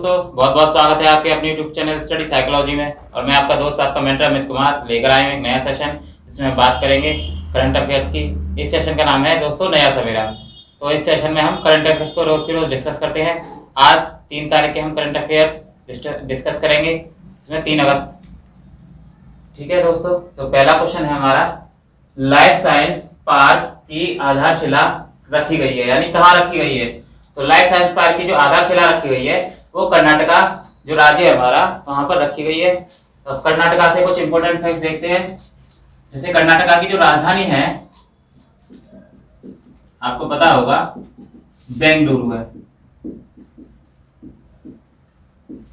दोस्तों, बहुत बहुत स्वागत है आपके अपने YouTube चैनल स्टडी साइकोलॉजी में। और मैं आपका दोस्त आपका मेंटर अमित कुमार लेकर आए हूँ एक नया सेशन जिसमें बात करेंगे करंट अफेयर्स की। इस सेशन का नाम है दोस्तों नया सवेरा। तो इस सेशन में हम करंट अफेयर्स को रोज की रोज डिस्कस करते हैं। आज 3 तारीख के हम करंट अफेयर्स डिस्कस करेंगे, इसमें 3 अगस्त। ठीक है दोस्तों, तो पहला क्वेश्चन है हमारा, लाइफ साइंस पार्क की आधारशिला रखी गई है, यानी कहाँ रखी गई है। तो लाइफ साइंस पार्क की जो आधारशिला रखी गई है वो कर्नाटका जो राज्य है हमारा वहां पर रखी गई है। तो कर्नाटका से कुछ इंपॉर्टेंट फैक्ट्स देखते हैं। जैसे कर्नाटका की जो राजधानी है आपको पता होगा बेंगलुरु है।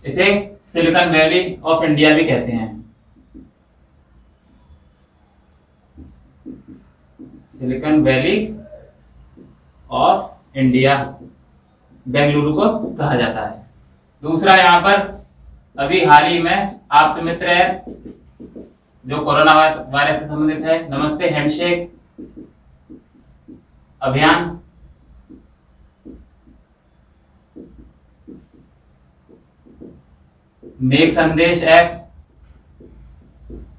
इसे सिलिकॉन वैली ऑफ इंडिया भी कहते हैं। Silicon valley of India Bengaluru को कहा जाता है। दूसरा, यहाँ पर अभी हाल ही में आप्त मित्र है जो कोरोना वायरस से संबंधित है, नमस्ते हैंडशेक अभियान। मेघ संदेश ऐप,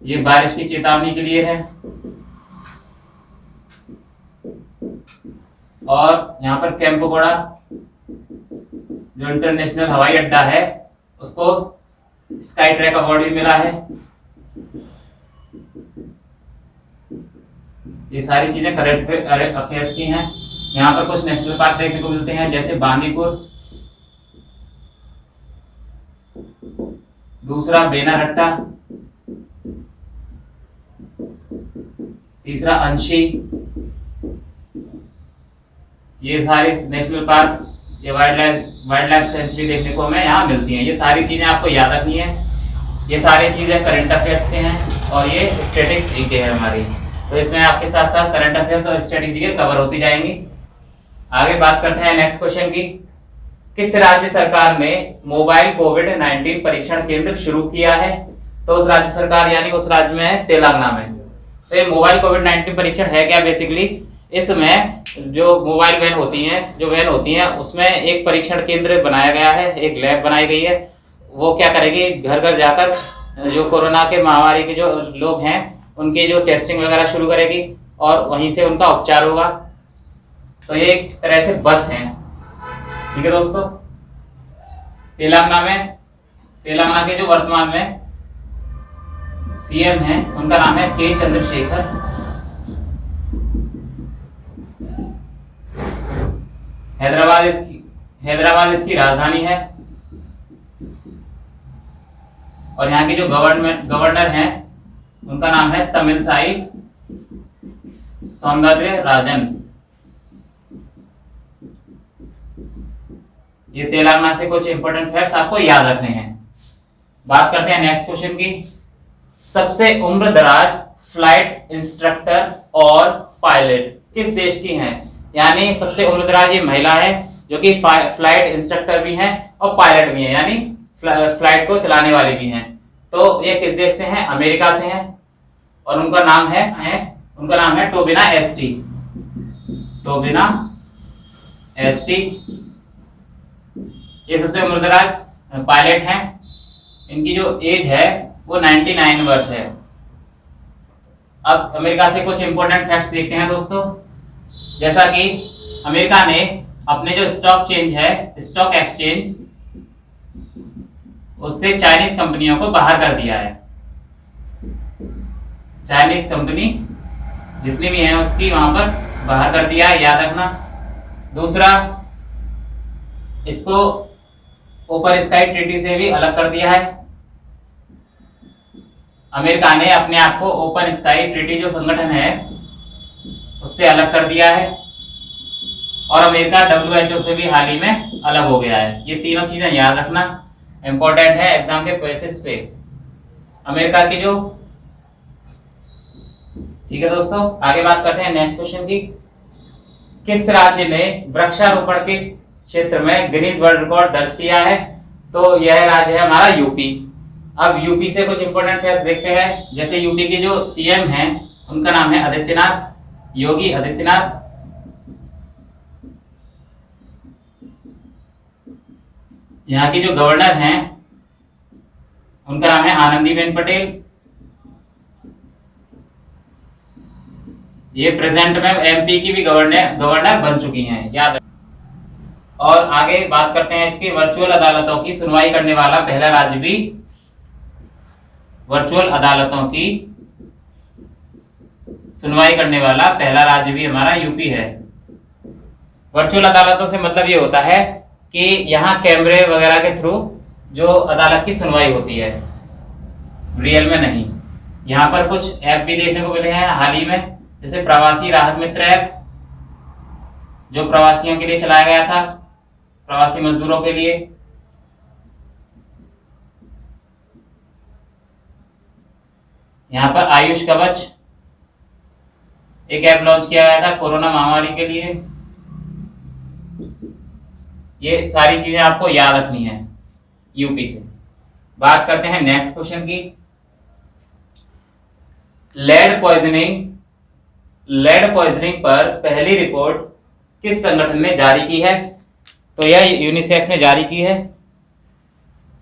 ये बारिश की चेतावनी के लिए है। और यहाँ पर कैंपगोड़ा जो इंटरनेशनल हवाई अड्डा है उसको स्काई ट्रैक अवार्ड भी मिला है। ये सारी चीजें करंट अफेयर्स की हैं। यहाँ पर कुछ नेशनल पार्क देखने को मिलते हैं, जैसे बांदीपुर, दूसरा बेनारट्टा, तीसरा अंशी। ये सारे नेशनल पार्क, ये वाइल्ड लाइफ सेंचुरी देखने को हमें यहाँ मिलती हैं। ये सारी चीजें आपको याद रखनी है। ये सारी चीजें करंट अफेयर्स से हैं और ये स्टैटिक जीके है हमारी। तो इसमें आपके साथ साथ करंट अफेयर्स और स्टैटिक जीके कवर होती जाएंगी। आगे बात करते हैं नेक्स्ट क्वेश्चन की। किस राज्य सरकार ने मोबाइल कोविड-19 परीक्षण केंद्र शुरू किया है। तो उस राज्य सरकार यानी उस राज्य में है तेलंगाना में। तो ये मोबाइल कोविड-19 परीक्षण है क्या, बेसिकली इसमें जो मोबाइल वैन होती हैं उसमें एक परीक्षण केंद्र बनाया गया है, एक लैब बनाई गई है। वो क्या करेगी, घर घर जाकर जो कोरोना के महामारी के जो लोग हैं उनकी जो टेस्टिंग वगैरह शुरू करेगी और वहीं से उनका उपचार होगा। तो ये एक तरह से बस है। ठीक है दोस्तों, तेलंगाना के जो वर्तमान में सीएम हैं उनका नाम है के चंद्रशेखर। हैदराबाद इसकी राजधानी है। और यहाँ की जो गवर्नर हैं उनका नाम है तमिलसाई सौंदरराजन। ये तेलंगाना से कुछ इंपॉर्टेंट फैक्ट्स आपको याद रखने हैं। बात करते हैं नेक्स्ट क्वेश्चन की। सबसे उम्रदराज फ्लाइट इंस्ट्रक्टर और पायलट किस देश की हैं। यानी सबसे उम्रदराज ये महिला है जो कि फ्लाइट इंस्ट्रक्टर भी हैं और पायलट भी हैं, यानी फ्लाइट को चलाने वाली भी हैं। तो ये किस देश से हैं, अमेरिका से हैं। और उनका नाम है टोबिना एसटी। ये सबसे उम्रदराज पायलट हैं। इनकी जो एज है वो 99 वर्ष है। अब अमेरिका से कुछ इंपॉर्टेंट फैक्ट्स देखते हैं दोस्तों। जैसा कि अमेरिका ने अपने जो स्टॉक एक्सचेंज उससे चाइनीज कंपनियों को बाहर कर दिया है। चाइनीज कंपनी जितनी भी हैं उसकी वहां पर बाहर कर दिया है, याद रखना। दूसरा, इसको ओपन स्काई ट्रीटी से भी अलग कर दिया है। अमेरिका ने अपने आप को ओपन स्काई ट्रीटी जो संगठन है उससे अलग कर दिया है। और अमेरिका WHO से भी हाल ही में अलग हो गया है। ये तीनों चीजें याद रखना, इंपॉर्टेंट है एग्जाम के बेसिस पे अमेरिका की जो। ठीक है दोस्तों, आगे बात करते हैं नेक्स्ट क्वेश्चन की। किस राज्य ने वृक्षारोपण के क्षेत्र में गिनीज वर्ल्ड रिकॉर्ड दर्ज किया है। तो यह राज्य है हमारा यूपी। अब यूपी से कुछ इंपॉर्टेंट फैक्ट्स देखते हैं। जैसे यूपी के जो सीएम हैं उनका नाम है योगी आदित्यनाथ। यहाँ की जो गवर्नर हैं उनका नाम है आनंदीबेन पटेल। ये प्रेजेंट में एमपी की भी गवर्नर बन चुकी हैं, याद रखें। और आगे बात करते हैं इसके वर्चुअल अदालतों की सुनवाई करने वाला पहला राज्य भी, वर्चुअल अदालतों की सुनवाई करने वाला पहला राज्य भी हमारा यूपी है। वर्चुअल अदालतों से मतलब ये होता है कि यहाँ कैमरे वगैरह के थ्रू जो अदालत की सुनवाई होती है, रियल में नहीं। यहाँ पर कुछ ऐप भी देखने को मिले हैं हाल ही में, जैसे प्रवासी राहत मित्र ऐप, जो प्रवासियों के लिए चलाया गया था, प्रवासी मजदूरों के लिए। यहाँ पर आयुष कवच एक ऐप लॉन्च किया गया था कोरोना महामारी के लिए। ये सारी चीजें आपको याद रखनी है यूपी से। बात करते हैं नेक्स्ट क्वेश्चन की। लेड पॉइजनिंग पर पहली रिपोर्ट किस संगठन ने जारी की है? तो यह यूनिसेफ ने जारी की है।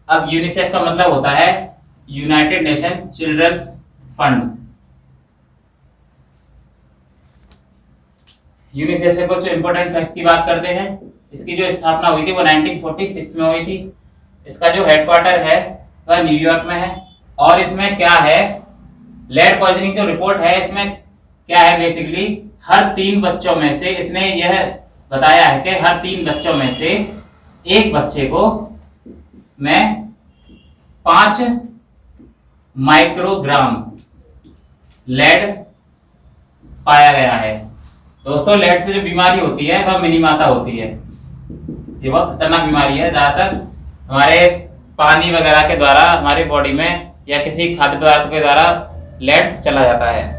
अब यूनिसेफ का मतलब होता है United Nation Children's Fund. UNICEF से कुछ इंपॉर्टेंट फैक्ट्स की बात करते हैं। इसकी जो स्थापना हुई थी वो 1946 में हुई थी। इसका जो हेडक्वार्टर है वह न्यूयॉर्क में है। और इसमें क्या है, लेड पॉइजनिंग जो रिपोर्ट है इसमें क्या है, बेसिकली हर 3 बच्चों में से इसने यह बताया है कि हर 3 बच्चों में से एक बच्चे को में 5 माइक्रोग्राम लेड पाया गया है। दोस्तों, लेड से जो बीमारी होती है वह मिनीमाता होती है। ये बहुत खतरनाक बीमारी है। ज्यादातर हमारे पानी वगैरह के द्वारा हमारी बॉडी में या किसी खाद्य पदार्थ के द्वारा लेड चला जाता है।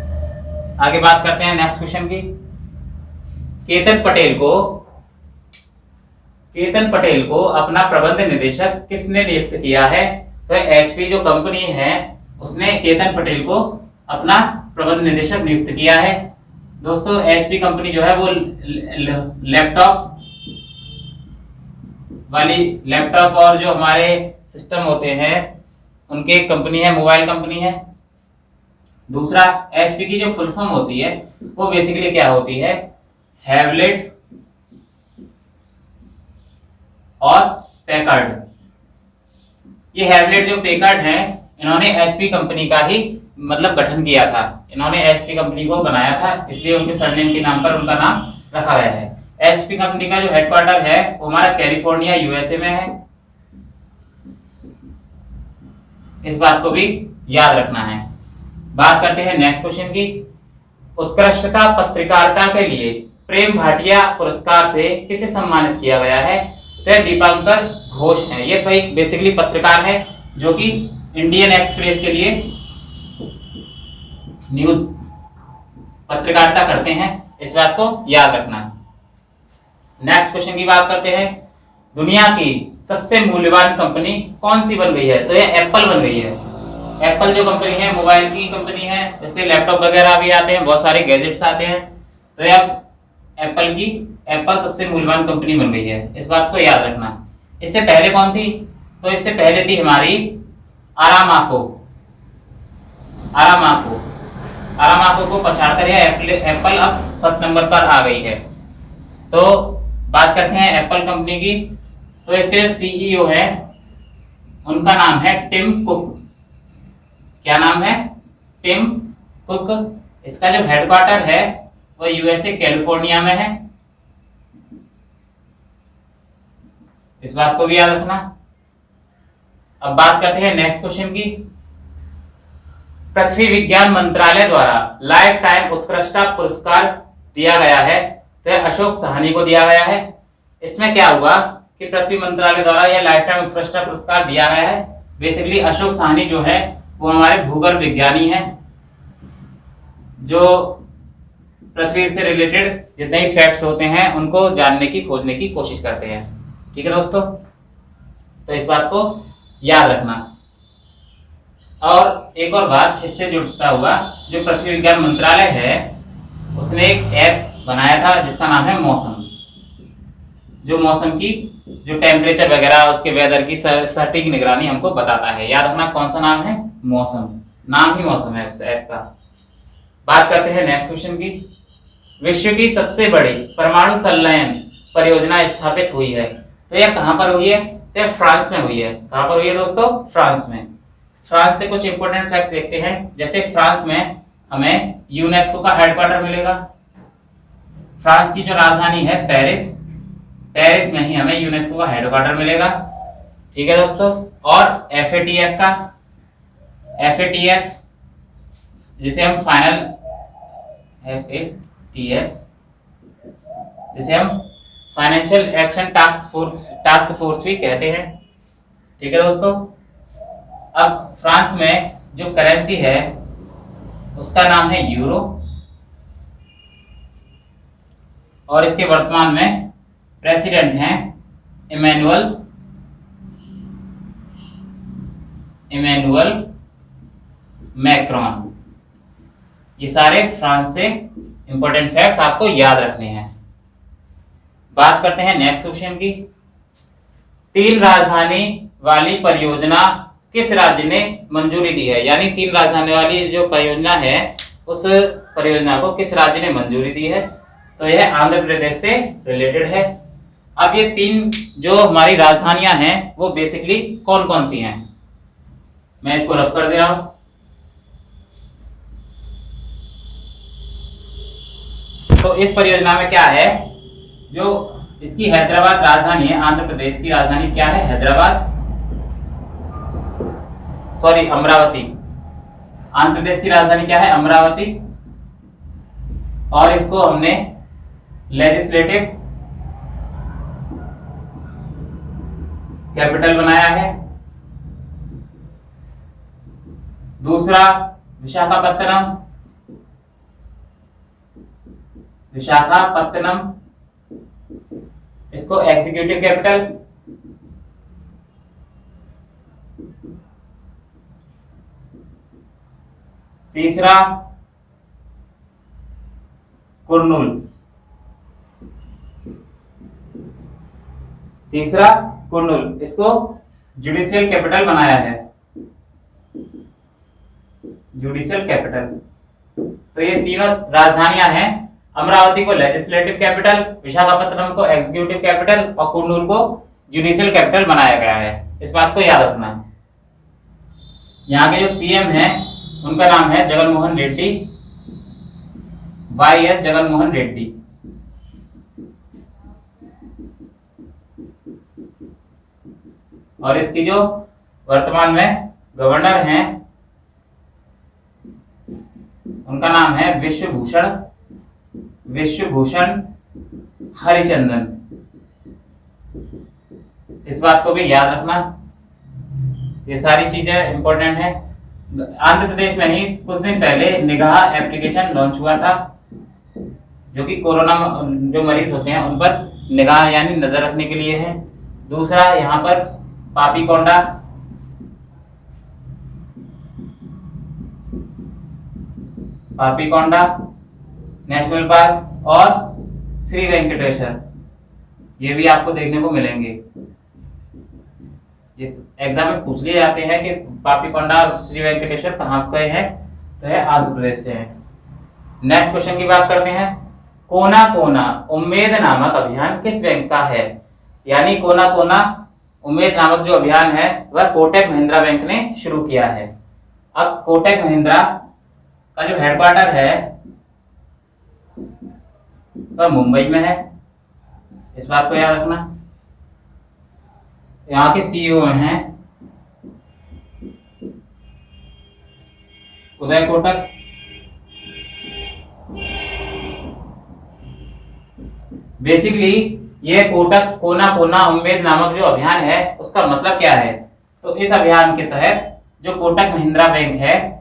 आगे बात करते हैं नेक्स्ट क्वेश्चन की। केतन पटेल को अपना प्रबंध निदेशक किसने नियुक्त किया है? तो एचपी जो कंपनी है उसने केतन पटेल को अपना प्रबंध निदेशक नियुक्त किया है। दोस्तों, एचपी कंपनी जो है वो लैपटॉप और जो हमारे सिस्टम होते हैं उनके कंपनी है, मोबाइल कंपनी है। दूसरा, एचपी की जो फुल फॉर्म होती है वो बेसिकली क्या होती है, हैवलेट और पैकार्ड। ये हैवलेट जो पैकार्ड है इन्होंने एचपी कंपनी का ही मतलब गठन किया था। इन्होंने एचपी कंपनी को बनाया था, इसलिए उनके सरनेम के नाम पर उनका नाम रखा गया है। एचपी कंपनी का जो हेडक्वार्टर है वो हमारा कैलिफोर्निया यूएसए में है। इस बात को भी याद रखना है। बात करते हैं नेक्स्ट क्वेश्चन की। उत्कृष्टता पत्रकारिता के लिए प्रेम भाटिया पुरस्कार से किसे सम्मानित किया गया है? तो दीपांकर घोष है। ये तो एक बेसिकली पत्रकार है जो कि इंडियन एक्सप्रेस के लिए न्यूज पत्रकारिता करते हैं। इस बात को याद रखना। नेक्स्ट क्वेश्चन की बात करते हैं। दुनिया की सबसे मूल्यवान कंपनी कौन सी बन गई है? तो ये एप्पल बन गई है। एप्पल जो कंपनी है मोबाइल की कंपनी है, जैसे लैपटॉप वगैरह भी आते हैं, बहुत सारे गैजेट्स आते हैं। तो ये एप्पल सबसे मूल्यवान कंपनी बन गई है। इस बात को याद रखना। इससे पहले कौन थी? तो इससे पहले थी हमारी आरामाको को पछाड़कर यह एप्पल अब फर्स्ट नंबर पर आ गई है। तो बात करते हैं एप्पल कंपनी की। तो इसके जो सीईओ है उनका नाम है टिम कुक। क्या नाम है? Tim Cook. इसका जो हेडक्वार्टर है वो यूएसए कैलिफोर्निया में है। इस बात को भी याद रखना। अब बात करते हैं नेक्स्ट क्वेश्चन की। पृथ्वी विज्ञान मंत्रालय द्वारा लाइफ टाइम उत्कृष्टता पुरस्कार दिया गया है, तो अशोक साहनी को दिया गया है। इसमें क्या हुआ कि पृथ्वी मंत्रालय द्वारा यह लाइफ टाइम उत्कृष्टता पुरस्कार दिया गया है। बेसिकली अशोक साहनी जो है वो हमारे भूगर्भ विज्ञानी हैं, जो पृथ्वी से रिलेटेड जितने भी फैक्ट्स होते हैं उनको जानने की खोजने की कोशिश करते हैं। ठीक है दोस्तों, तो इस बात को याद रखना। और एक और बात इससे जुड़ता हुआ, जो पृथ्वी विज्ञान मंत्रालय है उसने एक ऐप बनाया था जिसका नाम है मौसम, जो मौसम की जो टेम्परेचर वगैरह उसके वेदर की सटीक निगरानी हमको बताता है। याद रखना कौन सा नाम है, मौसम, नाम ही मौसम है इस ऐप का। बात करते हैं नेक्स्ट क्वेश्चन की। विश्व की सबसे बड़ी परमाणु संलयन परियोजना स्थापित हुई है, तो यह कहां पर हुई है? तो यह फ्रांस में हुई है। कहां पर हुई है दोस्तों? फ्रांस में। फ्रांस से कुछ इंपॉर्टेंट फैक्ट्स देखते हैं। जैसे फ्रांस में हमें यूनेस्को का हेडक्वार्टर मिलेगा। फ्रांस की जो राजधानी है पेरिस, पेरिस में ही हमें यूनेस्को का हेडक्वार्टर मिलेगा। ठीक है दोस्तों। और एफएटीएफ का, एफएटीएफ जिसे हम फाइनल एफएटीएफ जिसे हम फाइनेंशियल एक्शन टास्क फोर्स भी कहते हैं। ठीक है दोस्तों। अब फ्रांस में जो करेंसी है उसका नाम है यूरो, और इसके वर्तमान में प्रेसिडेंट हैं इमैनुअल मैक्रोन। ये सारे फ्रांस से इंपॉर्टेंट फैक्ट्स आपको याद रखने हैं। बात करते हैं नेक्स्ट क्वेश्चन की। 3 राजधानी वाली परियोजना किस राज्य ने मंजूरी दी है? यानी 3 राजधानी वाली जो परियोजना है उस परियोजना को किस राज्य ने मंजूरी दी है? तो यह आंध्र प्रदेश से रिलेटेड है। अब ये 3 जो हमारी राजधानियां हैं वो बेसिकली कौन कौन सी हैं, मैं इसको रफ कर दे रहा हूं। तो इस परियोजना में क्या है, जो इसकी हैदराबाद राजधानी है, आंध्र प्रदेश की राजधानी क्या है? हैदराबाद, सॉरी अमरावती। आंध्र प्रदेश की राजधानी क्या है? अमरावती। और इसको हमने लेजिस्लेटिव कैपिटल बनाया है। दूसरा विशाखापत्तनम, इसको एग्जीक्यूटिव कैपिटल। तीसरा कुर्नूल, इसको जुडिशियल कैपिटल बनाया है, जुडिशियल कैपिटल। तो ये तीनों राजधानियां हैं। अमरावती को लेजिस्लेटिव कैपिटल, विशाखापत्तनम को एग्जीक्यूटिव कैपिटल और कुर्नूल को जुडिशियल कैपिटल बनाया गया है। इस बात को याद रखना है। यहाँ के जो सीएम हैं उनका नाम है जगनमोहन रेड्डी, YS जगनमोहन रेड्डी। और इसकी जो वर्तमान में गवर्नर हैं उनका नाम है विश्वभूषण हरिचंदन। इस बात को भी याद रखना, ये सारी चीजें इंपॉर्टेंट है। आंध्र प्रदेश में ही कुछ दिन पहले निगाह एप्लीकेशन लॉन्च हुआ था, जो कि कोरोना जो मरीज होते हैं उन पर निगाह यानी नजर रखने के लिए है। दूसरा यहाँ पर पापीकोंडा नेशनल पार्क और श्री वेंकटेश्वर, ये भी आपको देखने को मिलेंगे। इस एग्जाम में पूछ लिए जाते हैं कि पापीकोंडा और श्री वेंकटेश्वर कहाँ के हैं, तो है आंध्र प्रदेश से है। नेक्स्ट क्वेश्चन की बात करते हैं। कोना कोना उम्मीद नामक अभियान किस बैंक का है? यानी कोना कोना उम्मीद नामक जो अभियान है वह कोटक महिंद्रा बैंक ने शुरू किया है। अब कोटक महिंद्रा का जो हेडक्वार्टर है वह मुंबई में है, इस बात को याद रखना। यहाँ के सीईओ हैं उदय कोटक। बेसिकली ये कोटक कोना कोना उम्मीद नामक जो अभियान है उसका मतलब क्या है? तो इस अभियान के तहत जो कोटक महिंद्रा बैंक है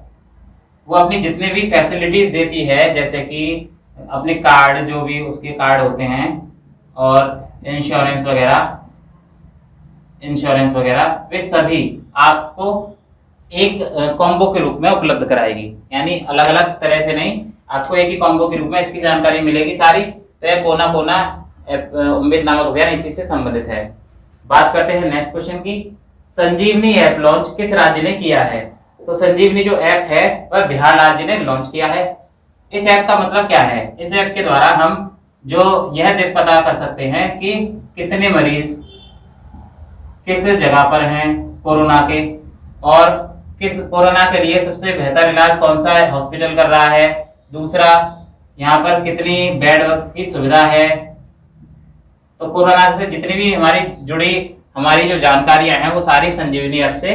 वो अपनी जितने भी फैसिलिटीज देती है, जैसे कि अपने कार्ड जो भी उसके कार्ड होते हैं और इंश्योरेंस वगैरह वे सभी आपको एक कॉम्बो के रूप में उपलब्ध कराएगी। यानी अलग अलग तरह से नहीं, आपको एक ही कॉम्बो के रूप में इसकी जानकारी मिलेगी सारी। तो यह कोना कोना उम्मीद नामक अभियान इसी से संबंधित है। बात करते हैं नेक्स्ट क्वेश्चन की। संजीवनी ऐप लॉन्च किस राज्य ने किया है? तो संजीवनी जो ऐप है वह बिहार राज्य ने लॉन्च किया है। इस ऐप का मतलब क्या है? इस ऐप के द्वारा हम जो यह देख पता कर सकते हैं कि कितने मरीज किस जगह पर हैं कोरोना के, और किस कोरोना के लिए सबसे बेहतर इलाज कौन सा हॉस्पिटल कर रहा है। दूसरा, यहाँ पर कितनी बेड की सुविधा है। तो कोरोना से जितनी भी हमारी जो जानकारियां हैं वो सारी संजीवनी ऐप से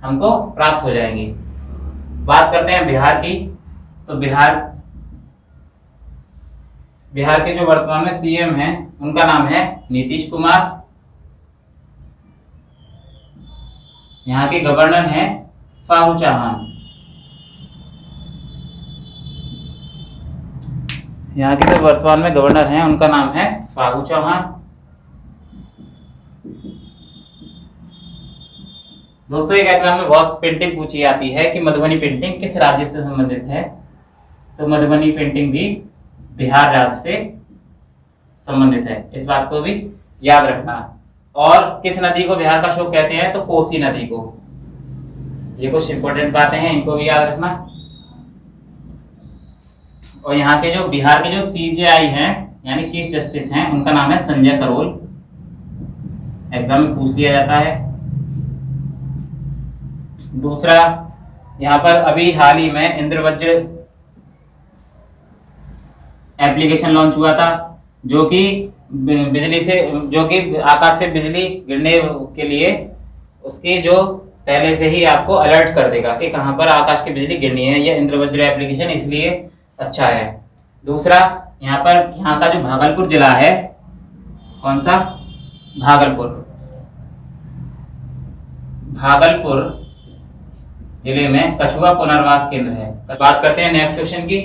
हमको प्राप्त हो जाएंगी। बात करते हैं बिहार की। तो बिहार के जो वर्तमान में सीएम हैं उनका नाम है नीतीश कुमार। यहाँ के गवर्नर हैं फागू चौहान। यहाँ के जो वर्तमान में गवर्नर हैं उनका नाम है फागू चौहान। दोस्तों, एक एग्जाम में बहुत पेंटिंग पूछी जाती है कि मधुबनी पेंटिंग किस राज्य से संबंधित है। तो मधुबनी पेंटिंग भी बिहार राज्य से संबंधित है, इस बात को भी याद रखना। और किस नदी को बिहार का शोक कहते हैं? तो कोसी नदी को। ये कुछ इंपॉर्टेंट बातें हैं, इनको भी याद रखना। और यहाँ के जो बिहार के जो सीजेआई हैं यानी चीफ जस्टिस हैं उनका नाम है संजय करोल। एग्जाम में पूछ लिया जाता है। दूसरा, यहाँ पर अभी हाल ही में इंद्रवज्र एप्लीकेशन लॉन्च हुआ था, जो कि आकाश से बिजली गिरने के लिए उसकी जो पहले से ही आपको अलर्ट कर देगा कि कहां पर आकाश की बिजली गिरनी है। यह इंद्रवज्र एप्लीकेशन इसलिए अच्छा है। दूसरा, यहाँ का जो भागलपुर जिला है, कौन सा? भागलपुर जिले में कछुआ पुनर्वास केंद्र है। बात करते हैं नेक्स्ट क्वेश्चन की।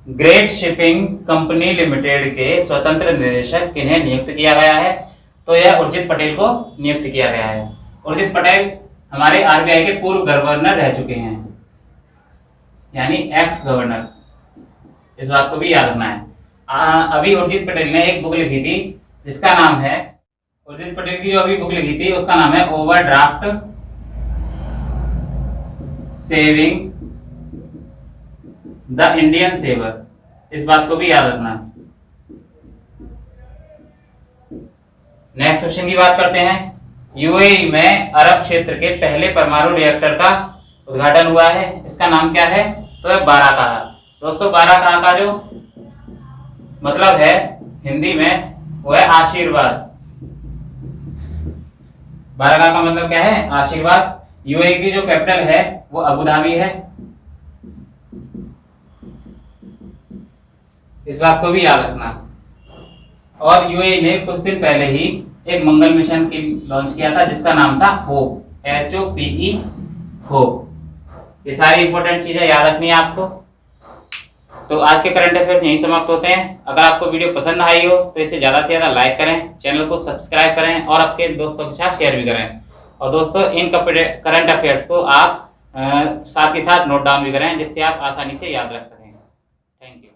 ग्रेट शिपिंग कंपनी लिमिटेड के स्वतंत्र निदेशक किन्हें नियुक्त किया गया है? तो यह उर्जित पटेल को नियुक्त किया गया है। उर्जित पटेल हमारे आरबीआई के पूर्व गवर्नर रह चुके हैं, यानी एक्स गवर्नर। इस बात को भी याद रखना है। अभी उर्जित पटेल ने एक बुक लिखी थी जिसका नाम है, उर्जित पटेल की जो अभी बुक लिखी थी उसका नाम है overdraft saving the Indian saver. इस बात को भी याद रखना। नेक्स्ट क्वेश्चन की बात करते हैं। यूएई में अरब क्षेत्र के पहले परमाणु रिएक्टर का उद्घाटन हुआ है। इसका नाम क्या है? तो है बाराकाहा। दोस्तों, बाराकाहा का जो मतलब है हिंदी में वो है आशीर्वाद। बाराकाहा का मतलब क्या है? आशीर्वाद। यूएई की जो कैपिटल है वो अबू धाबी है। इस बात को भी याद रखना। और यूएई ने कुछ दिन पहले ही एक मंगल मिशन की लॉन्च किया था जिसका नाम था होप, HOPE, होप। ये सारी इंपॉर्टेंट चीजें याद रखनी है आपको। तो आज के करंट अफेयर्स यहीं समाप्त होते हैं। अगर आपको वीडियो पसंद आई हो तो इसे ज़्यादा से ज़्यादा लाइक करें, चैनल को सब्सक्राइब करें और आपके दोस्तों के साथ शेयर भी करें। और दोस्तों, इन करंट अफेयर्स को आप साथ ही साथ नोट डाउन भी करें जिससे आप आसानी से याद रख सकें। Thank you.